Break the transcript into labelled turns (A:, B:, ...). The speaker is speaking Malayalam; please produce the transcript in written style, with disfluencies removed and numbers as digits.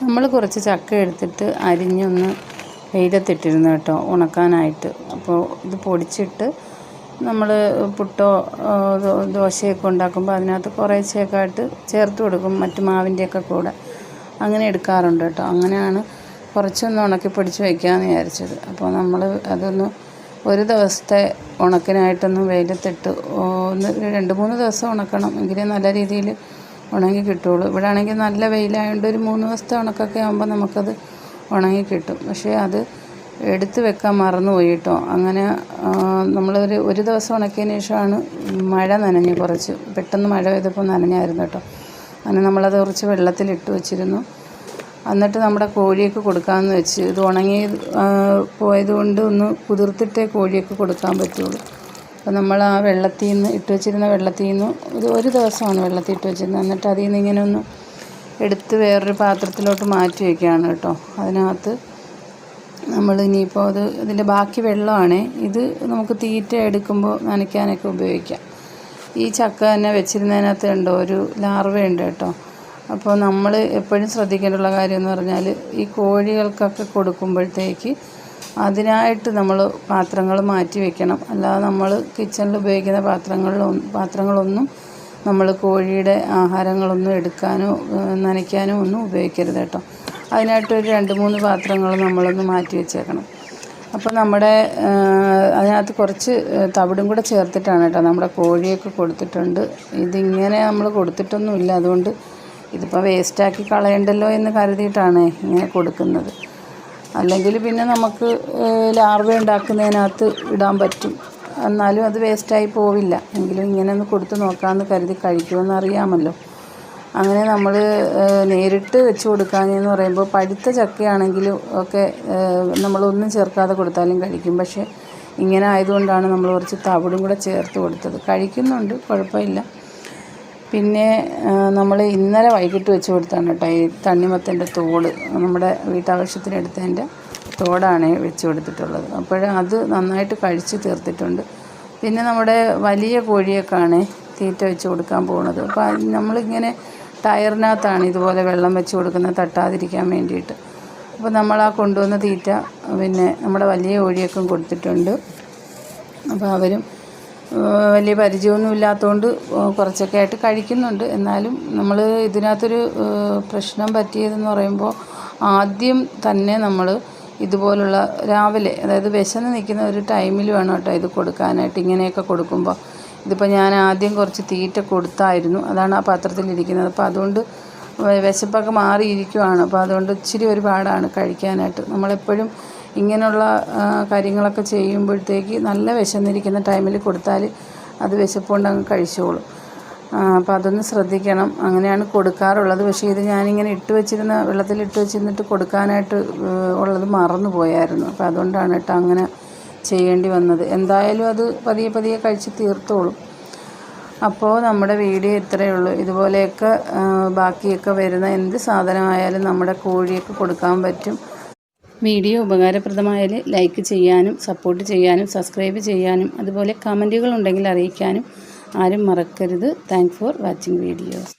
A: നമ്മൾ കുറച്ച് ചക്ക എടുത്തിട്ട് അരിഞ്ഞൊന്ന് വെയിലത്തിട്ടിരുന്നു കേട്ടോ, ഉണക്കാനായിട്ട്. അപ്പോൾ ഇത് പൊടിച്ചിട്ട് നമ്മൾ പുട്ടോ ദോശയൊക്കെ ഉണ്ടാക്കുമ്പോൾ അതിനകത്ത് കുറേശ്ശെയൊക്കെ ആയിട്ട് ചേർത്ത് കൊടുക്കും, മറ്റു മാവിൻ്റെയൊക്കെ കൂടെ. അങ്ങനെ എടുക്കാറുണ്ട് കേട്ടോ. അങ്ങനെയാണ് കുറച്ചൊന്ന് ഉണക്കി പൊടിച്ച് വയ്ക്കാമെന്ന് വിചാരിച്ചത്. അപ്പോൾ നമ്മൾ അതൊന്ന് ഒരു ദിവസത്തെ ഉണക്കിനായിട്ടൊന്ന് വെയിലത്തിട്ട് ഒന്ന് 2-3 ദിവസം ഉണക്കണം, എങ്കിലേ നല്ല രീതിയിൽ ഉണങ്ങി കിട്ടുള്ളൂ. ഇവിടെ ആണെങ്കിൽ നല്ല വെയിലായതുകൊണ്ട് ഒരു 3 ദിവസത്തെ ഉണക്കൊക്കെ ആകുമ്പോൾ നമുക്കത് ഉണങ്ങി കിട്ടും. പക്ഷേ അത് എടുത്ത് വെക്കാൻ മറന്നുപോയി കേട്ടോ. അങ്ങനെ ഒരു ദിവസം ഉണക്കിയതിന് ശേഷമാണ് മഴ നനഞ്ഞ്, കുറച്ച് പെട്ടെന്ന് മഴ പെയ്തപ്പോൾ നനഞ്ഞായിരുന്നു കേട്ടോ. അങ്ങനെ നമ്മളത് കുറച്ച് വെള്ളത്തിലിട്ട് വെച്ചിരുന്നു. എന്നിട്ട് നമ്മുടെ കോഴിയൊക്കെ കൊടുക്കാമെന്ന് വെച്ച്, ഇത് ഉണങ്ങി പോയതുകൊണ്ട് ഒന്ന് കുതിർത്തിട്ടേ കോഴിയൊക്കെ കൊടുക്കാൻ പറ്റുള്ളൂ. അപ്പോൾ നമ്മൾ ആ വെള്ളത്തിൽ നിന്ന് ഇട്ട് വെച്ചിരുന്ന വെള്ളത്തിൽ നിന്ന് ഒരു ദിവസമാണ് വെള്ളത്തിൽ ഇട്ട് വെച്ചിരുന്നത്. എന്നിട്ട് അതിൽ നിന്ന് ഇങ്ങനെ ഒന്ന് എടുത്ത് വേറൊരു പാത്രത്തിലോട്ട് മാറ്റി വയ്ക്കുകയാണ് കേട്ടോ. അതിനകത്ത് നമ്മൾ ഇനിയിപ്പോൾ ഇതിൻ്റെ ബാക്കി വെള്ളമാണ് ഇത്, നമുക്ക് തീറ്റ എടുക്കുമ്പോൾ നനയ്ക്കാനൊക്കെ ഉപയോഗിക്കാം. ഈ ചക്ക തന്നെ വെച്ചിരുന്നതിനകത്ത് ഉണ്ടോ ഒരു ലാർവയുണ്ട് കേട്ടോ. അപ്പോൾ നമ്മൾ എപ്പോഴും ശ്രദ്ധിക്കേണ്ടുള്ള കാര്യം എന്ന് പറഞ്ഞാൽ, ഈ കോഴികൾക്കൊക്കെ കൊടുക്കുമ്പോഴത്തേക്ക് അതിനായിട്ട് നമ്മൾ പാത്രങ്ങൾ മാറ്റി വെക്കണം. അല്ലാതെ നമ്മൾ കിച്ചണിൽ ഉപയോഗിക്കുന്ന പാത്രങ്ങളൊന്നും നമ്മൾ കോഴിയുടെ ആഹാരങ്ങളൊന്നും എടുക്കാനോ നനയ്ക്കാനോ ഒന്നും ഉപയോഗിക്കരുത് കേട്ടോ. അതിനായിട്ടൊരു 2-3 പാത്രങ്ങൾ നമ്മളൊന്ന് മാറ്റി വെച്ചേക്കണം. അപ്പോൾ നമ്മുടെ അതിനകത്ത് കുറച്ച് തവിടും കൂടെ ചേർത്തിട്ടാണ് കേട്ടോ നമ്മുടെ കോഴിയൊക്കെ കൊടുത്തിട്ടുണ്ട്. ഇതിങ്ങനെ നമ്മൾ കൊടുത്തിട്ടൊന്നുമില്ല, അതുകൊണ്ട് ഇതിപ്പോൾ വേസ്റ്റാക്കി കളയണ്ടല്ലോ എന്ന് കരുതിയിട്ടാണ് ഇങ്ങനെ കൊടുക്കുന്നത്. അല്ലെങ്കിൽ പിന്നെ നമുക്ക് ലാർവ ഉണ്ടാക്കുന്നതിനകത്ത് ഇടാൻ പറ്റും, എന്നാലും അത് വേസ്റ്റായി പോവില്ല. എങ്കിലും ഇങ്ങനെ ഒന്ന് കൊടുത്ത് നോക്കാമെന്ന് കരുതി കഴിക്കുമെന്ന് അറിയാമല്ലോ. അങ്ങനെ നമ്മൾ നേരിട്ട് വെച്ച് കൊടുക്കാമെന്ന് പറയുമ്പോൾ പഴുത്ത ചക്കയാണെങ്കിലും ഒക്കെ നമ്മളൊന്നും ചേർക്കാതെ കൊടുത്താലും കഴിക്കും. പക്ഷേ ഇങ്ങനെ ആയതുകൊണ്ടാണ് നമ്മൾ കുറച്ച് തവിടും കൂടെ ചേർത്ത് കൊടുത്തത്. കഴിക്കുന്നുണ്ട്, കുഴപ്പമില്ല. പിന്നെ നമ്മൾ ഇന്നലെ വൈകിട്ട് വെച്ച് കൊടുത്താണ് കേട്ടോ ഈ തണ്ണിമത്തൻ്റെ തോട്, നമ്മുടെ വീട്ടാവശ്യത്തിനെടുത്തതിൻ്റെ തോടാണ് വെച്ച് കൊടുത്തിട്ടുള്ളത്. അപ്പോൾ അത് നന്നായിട്ട് കഴിച്ച് തീർത്തിട്ടുണ്ട്. പിന്നെ നമ്മുടെ വലിയ കോഴിയൊക്കെയാണ് തീറ്റ വെച്ച് കൊടുക്കാൻ പോകുന്നത്. അപ്പോൾ നമ്മളിങ്ങനെ ടയറിനകത്താണ് ഇതുപോലെ വെള്ളം വെച്ച് കൊടുക്കുന്നത്, തട്ടാതിരിക്കാൻ വേണ്ടിയിട്ട്. അപ്പോൾ നമ്മൾ ആ കൊണ്ടുവന്ന തീറ്റ പിന്നെ നമ്മുടെ വലിയ കോഴിയൊക്കെ കൊടുത്തിട്ടുണ്ട്. അപ്പോൾ അവരും വലിയ പരിചയമൊന്നും ഇല്ലാത്തതുകൊണ്ട് കുറച്ചൊക്കെ ആയിട്ട് കഴിക്കുന്നുണ്ട്. എന്നാലും നമ്മൾ ഇതിനകത്തൊരു പ്രശ്നം പറ്റിയതെന്ന് പറയുമ്പോൾ, ആദ്യം തന്നെ നമ്മൾ ഇതുപോലുള്ള രാവിലെ, അതായത് വിശന്ന് നിൽക്കുന്ന ഒരു ടൈമിൽ വേണം കേട്ടോ ഇത് കൊടുക്കാനായിട്ട്. ഇങ്ങനെയൊക്കെ കൊടുക്കുമ്പോൾ ഇതിപ്പോൾ ഞാൻ ആദ്യം കുറച്ച് തീറ്റ കൊടുത്തായിരുന്നു, അതാണ് ആ പാത്രത്തിലിരിക്കുന്നത്. അപ്പോൾ അതുകൊണ്ട് വിശപ്പൊക്കെ മാറിയിരിക്കുവാണ്. അപ്പോൾ അതുകൊണ്ട് ഇച്ചിരി ഒരു പാടാണ് കഴിക്കാനായിട്ട്. നമ്മളെപ്പോഴും ഇങ്ങനെയുള്ള കാര്യങ്ങളൊക്കെ ചെയ്യുമ്പോഴത്തേക്ക് നല്ല വിശന്നിരിക്കുന്ന ടൈമിൽ കൊടുത്താൽ അത് വിശപ്പുകൊണ്ട് അങ്ങ് കഴിച്ചോളും. അപ്പോൾ അതൊന്ന് ശ്രദ്ധിക്കണം. അങ്ങനെയാണ് കൊടുക്കാറുള്ളത്. പക്ഷേ ഇത് ഞാനിങ്ങനെ വെള്ളത്തിലിട്ട് വെച്ചിരുന്നിട്ട് കൊടുക്കാനായിട്ട് ഉള്ളത് മറന്നു പോയായിരുന്നു. അപ്പോൾ അതുകൊണ്ടാണ് കേട്ടോ അങ്ങനെ ചെയ്യേണ്ടി വന്നത്. എന്തായാലും അത് പതിയെ കഴിച്ച് തീർത്തോളും. അപ്പോൾ നമ്മുടെ വീഡിയോ ഇത്രയേ ഉള്ളൂ. ഇതുപോലെയൊക്കെ ബാക്കിയൊക്കെ വരുന്ന എന്ത് സാധനമായാലും നമ്മുടെ കോഴിയൊക്കെ കൊടുക്കാൻ പറ്റും. വീഡിയോ ഉപകാരപ്രദമായാൽ ലൈക്ക് ചെയ്യാനും സപ്പോർട്ട് ചെയ്യാനും സബ്സ്ക്രൈബ് ചെയ്യാനും അതുപോലെ കമൻറ്റുകൾ ഉണ്ടെങ്കിൽ അറിയിക്കാനും ആരും മറക്കരുത്. Thanks for watching videos.